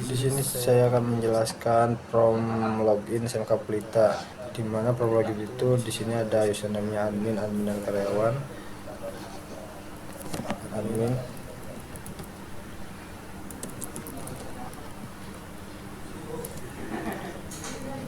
Di sini saya akan menjelaskan from login SMK Pelita. Di mana from login itu di sini ada username-nya admin, admin dan karyawan. Admin.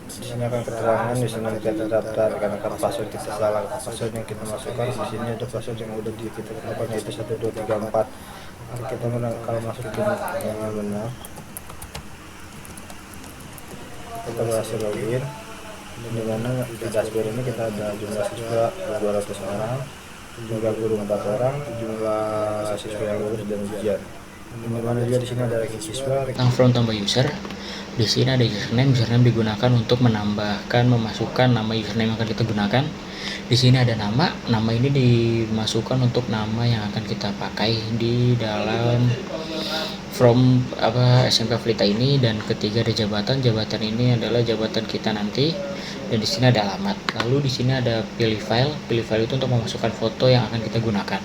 Di sini akan keterangan username kita terdaftar karena password kita salah. Password yang kita masukkan di sini ada password yang udah kita tetapkan yaitu 1234. Kita kalau masukin yang benar, kita berhasil login. Di mana di dashboard ini kita ada jumlah siswa 200 orang, jumlah guru 4 orang, jumlah siswa yang lulus dan ujian. Di mana juga di sini ada ranking siswa. From tambah user. Di sini ada username. Username digunakan untuk menambahkan, memasukkan nama username yang akan kita gunakan. Di sini ada nama. Nama ini dimasukkan untuk nama yang akan kita pakai di dalam from SMK Pelita ini. Dan ketiga ada jabatan. Jabatan ini adalah jabatan kita nanti. Dan di sini ada alamat. Lalu di sini ada pilih file. Pilih file itu untuk memasukkan foto yang akan kita gunakan.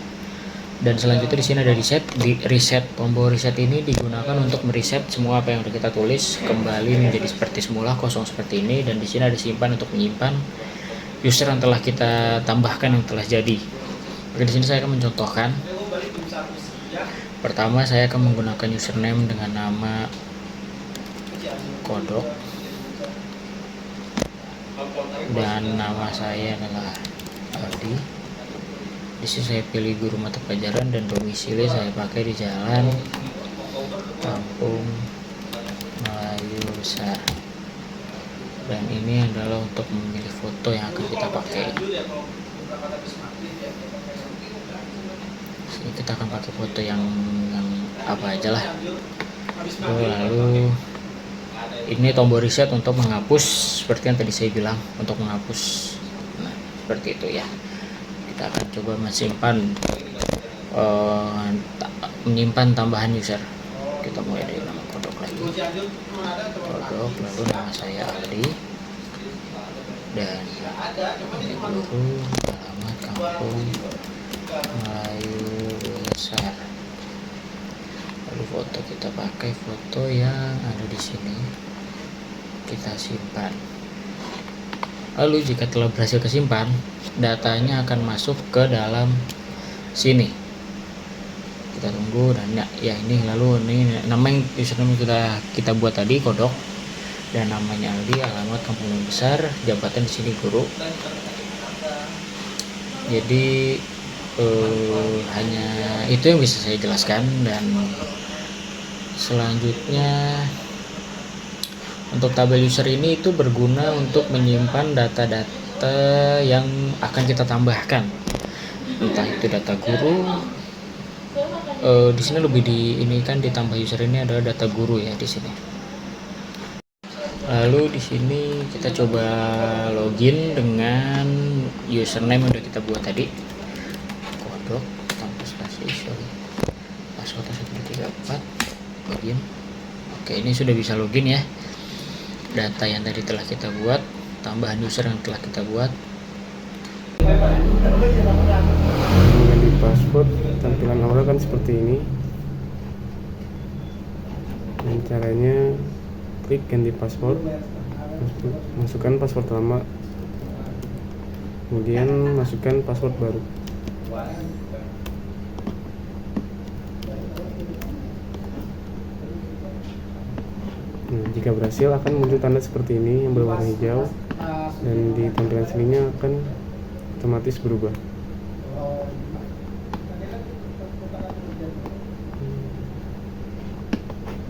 Dan selanjutnya di sini ada reset. Di reset, tombol reset ini digunakan untuk mereset semua apa yang sudah kita tulis kembali menjadi seperti semula, kosong seperti ini. Dan di sini ada simpan untuk menyimpan user yang telah kita tambahkan, yang telah jadi. Oke, di sini saya akan mencontohkan. Pertama, saya akan menggunakan username dengan nama kodok dan nama saya adalah Aldi. Di sini saya pilih guru mata pelajaran dan domisili saya pakai di Jalan Kampung Melayu Besar. Dan ini adalah untuk memilih foto yang akan kita pakai. Sini kita akan pakai foto yang apa aja lah. Lalu ini tombol reset untuk menghapus, seperti yang tadi saya bilang, untuk menghapus. Nah, seperti itu ya. Kita akan coba menyimpan tambahan user. Kita mulai dari nama kodok lagi, kodok, lalu nama saya Aldi, dan ini guru, alamat Kampung Melayu Besar. Lalu foto kita pakai foto yang ada di sini, kita simpan. Lalu jika telah berhasil kesimpan, datanya akan masuk ke dalam sini. Kita tunggu dan ya ini, lalu ini nama yang username kita buat tadi kodok, dan namanya Aldi, alamat Kampung Besar, jabatan di sini guru. Jadi hanya itu yang bisa saya jelaskan. Dan selanjutnya untuk tabel user ini itu berguna untuk menyimpan data-data yang akan kita tambahkan, entah itu data guru. Di sini lebih ditambah user ini adalah data guru ya di sini. Lalu di sini kita coba login dengan username yang udah kita buat tadi, kodok tanpa spasi, password 1234, login. Oke, ini sudah bisa login ya. Data yang tadi telah kita buat, tambahan user yang telah kita buat. Di password tampilan awal kan seperti ini. Dan caranya klik ganti password, masukkan password lama, kemudian masukkan password baru. Nah, jika berhasil akan muncul tanda seperti ini yang berwarna hijau, dan di tampilan sininya akan otomatis berubah.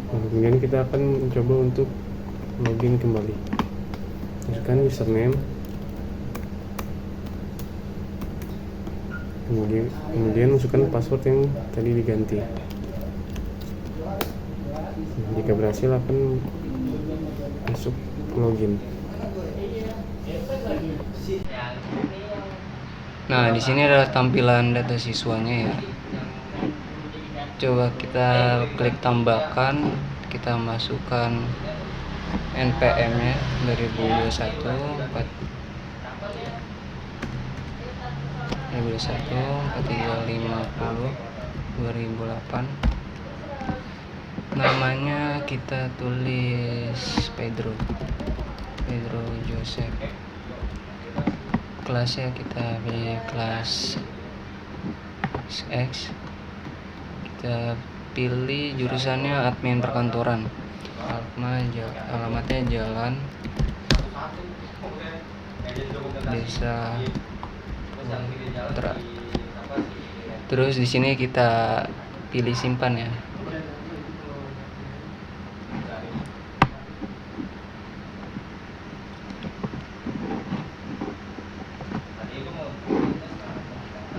Nah, kemudian kita akan mencoba untuk login kembali. Masukkan username, kemudian masukkan password yang tadi diganti. Jika berhasil akan masuk login. Nah, di sini adalah tampilan data siswanya ya. Coba kita klik tambahkan, kita masukkan NPM-nya 2021 4350 2008. Namanya kita tulis Pedro Joseph. Kelasnya kita pilih kelas X. Kita pilih jurusannya admin perkantoran. Alamatnya Jalan Desa Putra. Terus di sini kita pilih simpan ya.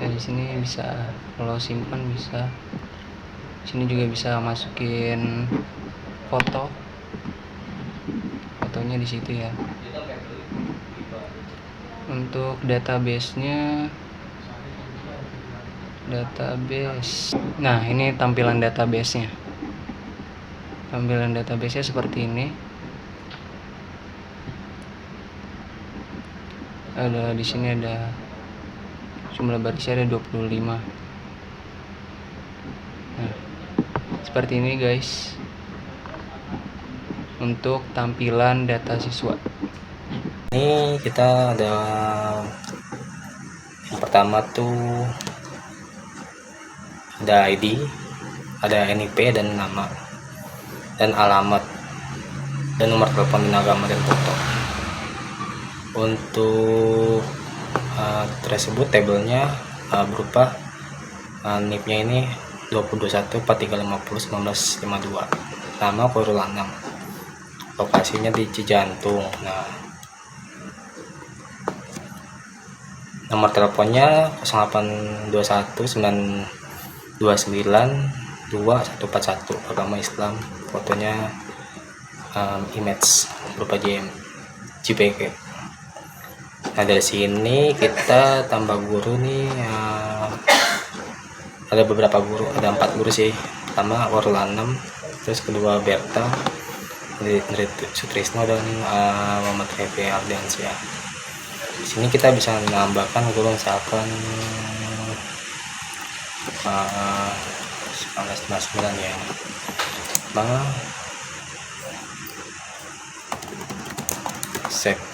Di sini bisa, kalau simpan bisa. Sini juga bisa masukin fotonya di situ ya. Untuk database-nya, nah ini tampilan database-nya. Seperti ini. Di sini ada jumlah barisnya ada 25. Nah, seperti ini guys untuk tampilan data siswa. Ini kita ada yang pertama tuh ada ID, ada NIP dan nama dan alamat dan nomor telepon dan agama dan foto. Untuk tersebut tabelnya berupa NIP-nya ini 202143501952, nama Khairul Anam, lokasinya di Cijantung. Nah, nomor teleponnya 082192924141, agama Islam, fotonya image berupa JPG. Nah, dari sini kita tambah guru nih, ada beberapa guru, ada 4 guru sih. Pertama Khairul Anam, terus kedua Berta, Indri Sutrisno, dan Muhammad Revi Ardiansyah. Di sini kita bisa menambahkan guru misalkan 1999 ya. Save.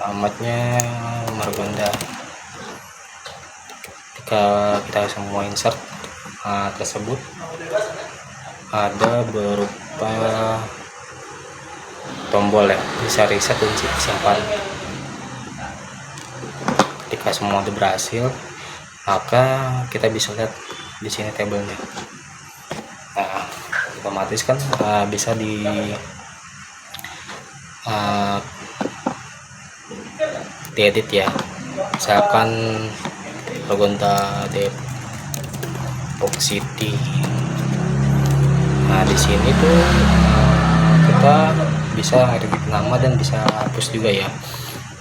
Alamatnya Margonda. Ketika kita semua insert tersebut ada berupa tombol ya, bisa reset dan simpan. Ketika semua itu berhasil, maka kita bisa lihat di sini tabelnya. Nah, otomatis kan bisa diedit ya, misalkan Margonda Depok City. Nah, di sini tuh kita bisa edit nama dan bisa hapus juga ya.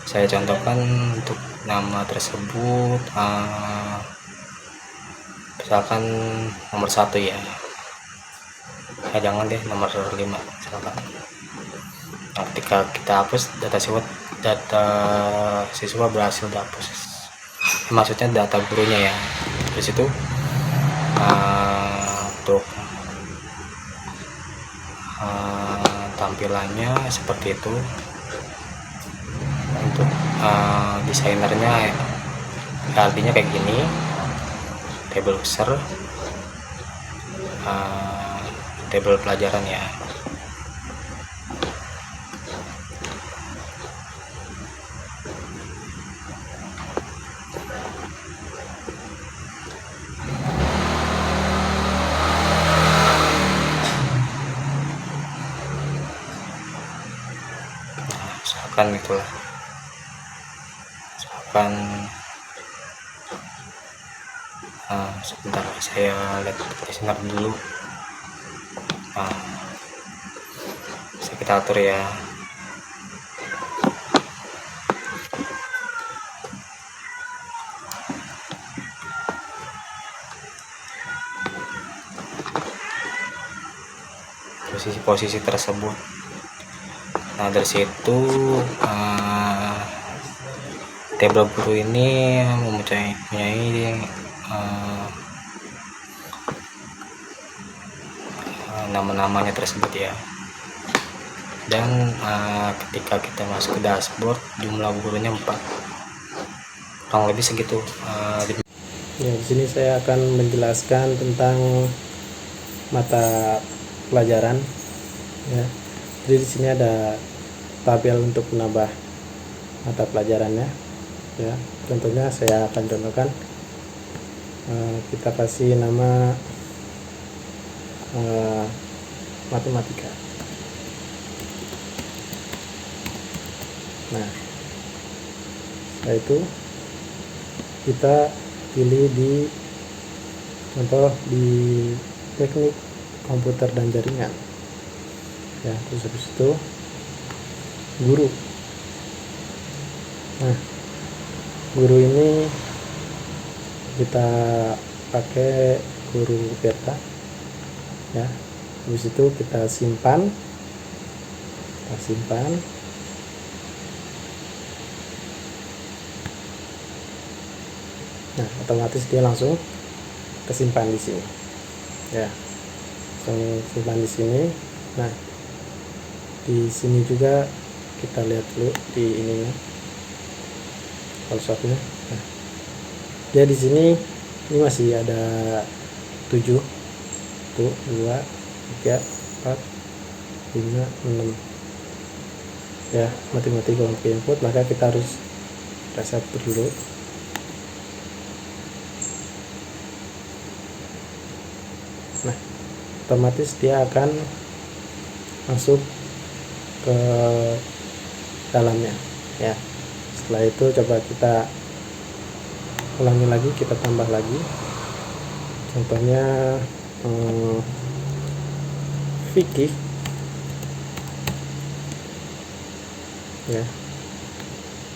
Saya contohkan untuk nama tersebut, misalkan nomor 1 ya. Jangan deh nomor 5 misalkan. Nah, ketika kita hapus, data siswa berhasil dihapus. Maksudnya data gurunya ya. Terus itu untuk tampilannya seperti itu. Untuk desainernya artinya kayak gini, tabel user, tabel pelajaran ya. Misalkan itulah, misalkan sebentar saya lihat desainer dulu. Bisa kita atur ya. Posisi tersebut. Nah, dari situ vertebra guru ini mempunyai nama-namanya tersebut ya. Dan ketika kita masuk ke dashboard, jumlah gurunya 4, kurang lebih segitu. Ya, di sini saya akan menjelaskan tentang mata pelajaran ya. Jadi di sini ada tabel untuk menambah mata pelajarannya ya. Contohnya saya akan contohkan, kita kasih nama matematika. Nah, setelah itu kita pilih di contoh di teknik komputer dan jaringan ya. Terus habis itu guru. Nah, guru ini kita pakai guru Berta ya. Habis itu kita simpan. Nah, otomatis dia langsung kesimpan di sini ya, langsung simpan di sini. Nah, di sini juga kita lihat dulu di ininya, Photoshopnya. Nah, dia di sini ini masih ada 7 tuh, 2 3 4 5 6 ya, matematika untuk input. Maka kita harus reset dulu. Nah, otomatis dia akan masuk ke dalamnya ya. Setelah itu coba kita ulangi lagi, kita tambah lagi. Contohnya fikih ya,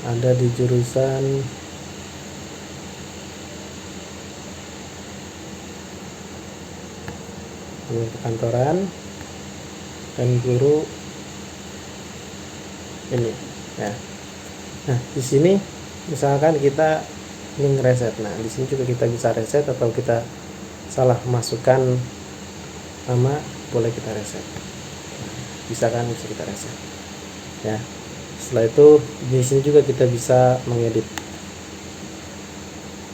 ada di jurusan perkantoran dan guru ini ya. Nah, di sini misalkan kita ingin reset, nah di sini juga kita bisa reset, atau kita salah masukkan nama, boleh kita reset. Nah, bisa kita reset ya. Setelah itu di sini juga kita bisa mengedit.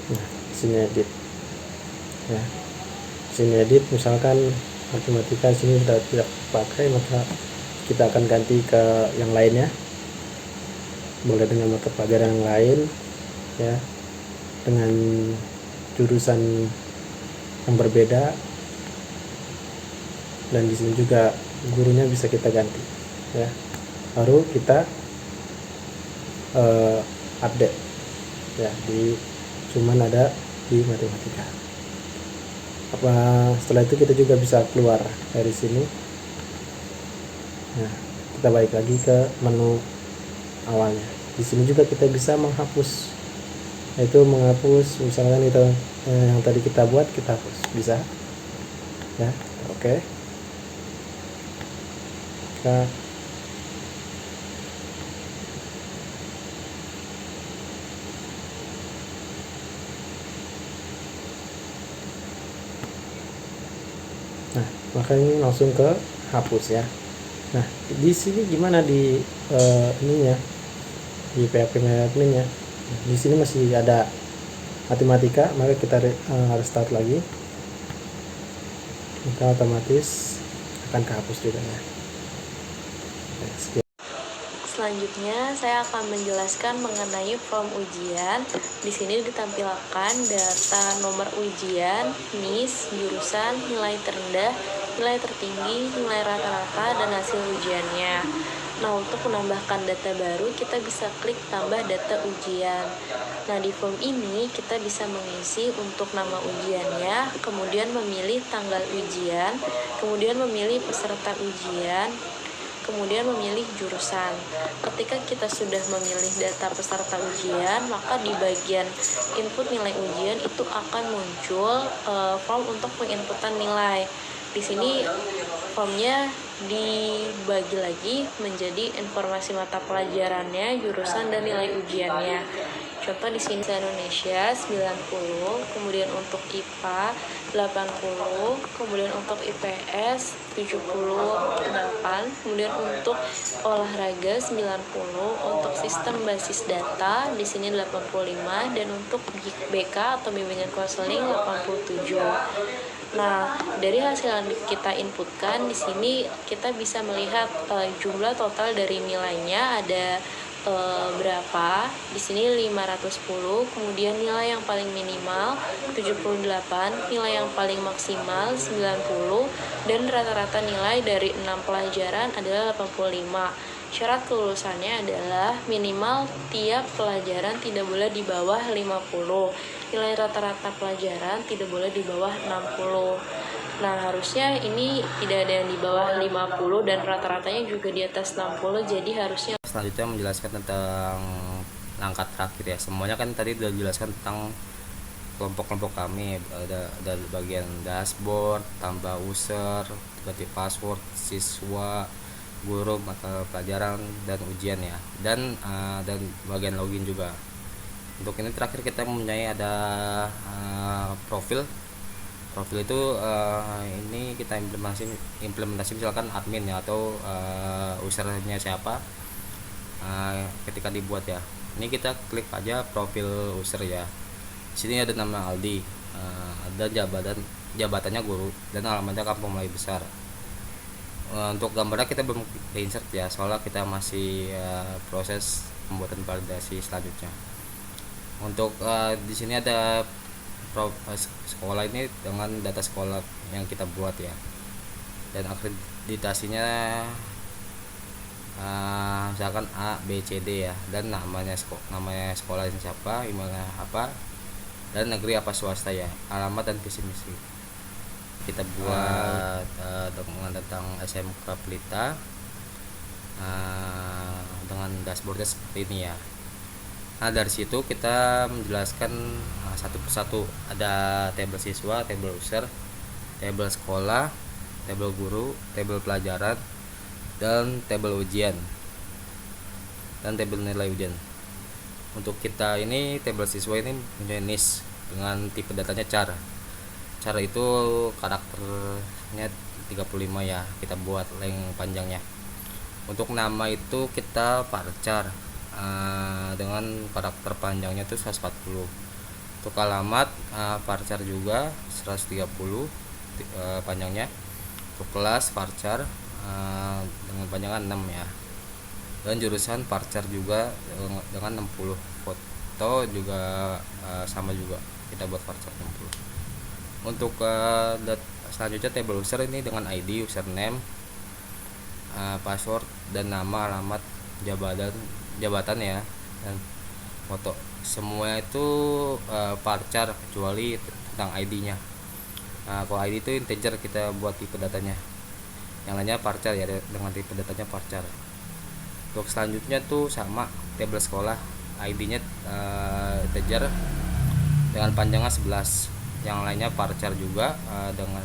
Nah, di sini edit ya. Sini edit, misalkan matematika sini sudah tidak pakai, maka kita akan ganti ke yang lainnya. Boleh dengan mata pelajaran yang lain ya, dengan jurusan yang berbeda. Dan di sini juga gurunya bisa kita ganti ya. Baru kita update ya, di cuman ada di matematika. Setelah itu kita juga bisa keluar dari sini. Nah, kita balik lagi ke menu awalnya. Di sini juga kita bisa menghapus, yaitu menghapus misalkan itu yang tadi kita buat, kita hapus, bisa ya. Oke. Nah, maka ini langsung ke hapus ya. Nah, di sini gimana di ininya, di PHP adminnya. Di sini masih ada matematika, maka kita harus start lagi. Maka otomatis akan kehapus juga ya. Selanjutnya saya akan menjelaskan mengenai form ujian. Di sini ditampilkan data nomor ujian, NIS, jurusan, nilai terendah, nilai tertinggi, nilai rata-rata, dan hasil ujiannya. Nah, untuk menambahkan data baru, kita bisa klik tambah data ujian. Nah, di form ini kita bisa mengisi untuk nama ujiannya, kemudian memilih tanggal ujian, kemudian memilih peserta ujian, kemudian memilih jurusan. Ketika kita sudah memilih data peserta ujian, maka di bagian input nilai ujian itu akan muncul form untuk penginputan nilai. Di sini formnya dibagi lagi menjadi informasi mata pelajarannya, jurusan, dan nilai ujiannya. Contoh di sini bahasa Indonesia 90, kemudian untuk IPA 80, kemudian untuk IPS 78, kemudian untuk olahraga 90, untuk sistem basis data di sini 85, dan untuk BK atau bimbingan konseling 87. Nah, dari hasil yang kita inputkan di sini kita bisa melihat jumlah total dari nilainya ada berapa. Di sini 510, kemudian nilai yang paling minimal 78, nilai yang paling maksimal 90, dan rata-rata nilai dari 6 pelajaran adalah 85. Syarat kelulusannya adalah minimal tiap pelajaran tidak boleh di bawah 50. Nilai rata-rata pelajaran tidak boleh di bawah 60. Nah, harusnya ini tidak ada yang di bawah 50 dan rata-ratanya juga di atas 60, jadi harusnya. Selanjutnya menjelaskan tentang langkah terakhir ya. Semuanya kan tadi sudah dijelaskan tentang kelompok-kelompok kami, ada bagian dashboard, tambah user, ganti password, siswa, guru, mata pelajaran, dan ujian ya, dan bagian login juga. Untuk ini terakhir kita mempunyai ada profil itu ini kita implementasi misalkan admin ya, atau usernya siapa. Ketika dibuat ya, ini kita klik aja profil user ya. Di sini ada nama Aldi, ada jabatannya guru, dan alamatnya Kampung Melayu Besar. Untuk gambarnya kita belum insert ya, soalnya kita masih proses pembuatan validasi selanjutnya. Untuk di sini ada sekolah ini dengan data sekolah yang kita buat ya, dan akreditasinya misalkan A, B, C, D ya, dan namanya sekolah ini siapa, emailnya apa, dan negeri apa swasta ya, alamat dan visi misi. Kita buat dokumen tentang SMK Pelita dengan dashboardnya seperti ini ya. Nah, dari situ kita menjelaskan satu persatu. Ada tabel siswa, tabel user, tabel sekolah, tabel guru, tabel pelajaran, dan tabel ujian, dan tabel nilai ujian. Untuk kita ini tabel siswa ini punya NIS dengan tipe datanya char. Char itu karakternya 35 ya, kita buat length panjangnya. Untuk nama itu kita varchar dengan karakter panjangnya itu 140. Untuk alamat varchar juga 130 panjangnya. Untuk kelas varchar dengan panjangan 6 ya, dan jurusan varchar juga dengan 60. Foto juga sama juga, kita buat varchar 60. Untuk selanjutnya table user ini dengan ID, username, password, dan nama, alamat, jabatan ya, dan foto. Semua itu varchar kecuali tentang ID-nya. Kalau ID itu integer, kita buat tipe datanya. Yang lainnya varchar ya, dengan tipe datanya varchar. Untuk selanjutnya tuh sama, tabel sekolah, ID-nya integer dengan panjangnya 11. Yang lainnya varchar juga dengan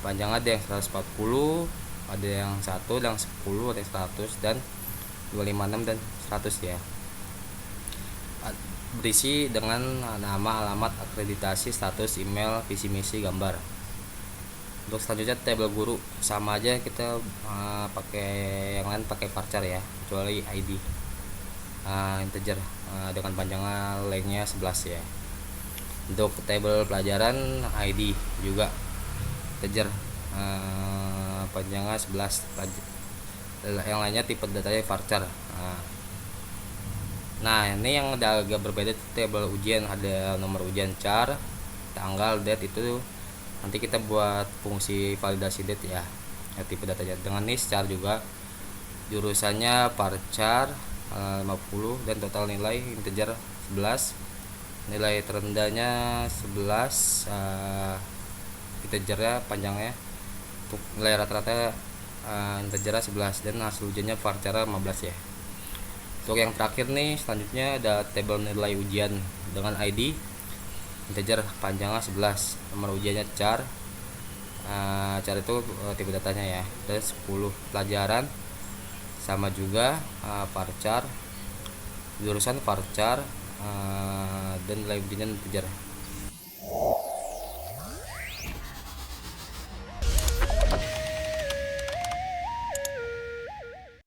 panjangnya ada yang 140, ada yang 1, ada yang 10, ada yang 100, dan 256 dan 100 ya. Berisi dengan nama, alamat, akreditasi, status, email, visi misi, gambar. Untuk selanjutnya tabel guru, sama aja, kita pakai yang lain pakai varchar ya, kecuali ID integer dengan panjangnya lengthnya 11 ya. Untuk tabel pelajaran ID juga integer panjangnya 11, yang lainnya tipe datanya varchar. Nah, ini yang agak berbeda, tabel ujian, ada nomor ujian char, tanggal, date, itu nanti kita buat fungsi validasi date ya, tipe datanya dengan NIS char juga. Jurusannya varchar 50, dan total nilai integer 11. Nilai terendahnya 11, integernya panjangnya. Untuk nilai rata-rata integernya 11, dan hasil ujiannya varchar 15 ya. Untuk yang terakhir nih, selanjutnya ada tabel nilai ujian dengan ID integer, panjangnya 11, nomor ujiannya char. Char itu tipe datanya ya, dan 10 pelajaran sama juga varchar, jurusan varchar, dan nilai ujiannya integer.